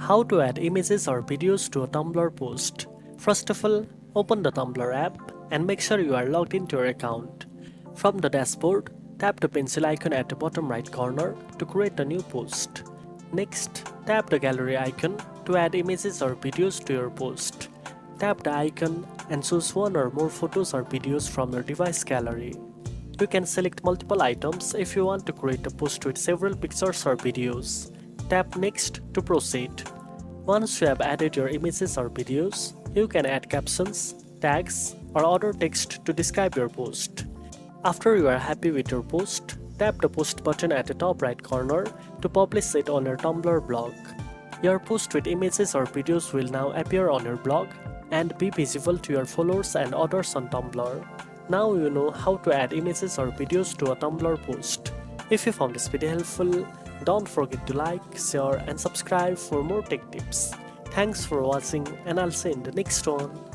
How to add images or videos to a Tumblr post. First of all, open the Tumblr app and make sure you are logged into your account. From the dashboard, tap the pencil icon at the bottom right corner to create a new post. Next, tap the gallery icon to add images or videos to your post. Tap the icon and choose one or more photos or videos from your device gallery. You can select multiple items if you want to create a post with several pictures or videos. Tap Next to proceed. Once you have added your images or videos, you can add captions, tags, or other text to describe your post. After you are happy with your post, tap the post button at the top right corner to publish it on your Tumblr blog. Your post with images or videos will now appear on your blog and be visible to your followers and others on Tumblr. Now you know how to add images or videos to a Tumblr post. If you found this video helpful, don't forget to like, share and subscribe for more tech tips. Thanks for watching and I'll see you in the next one.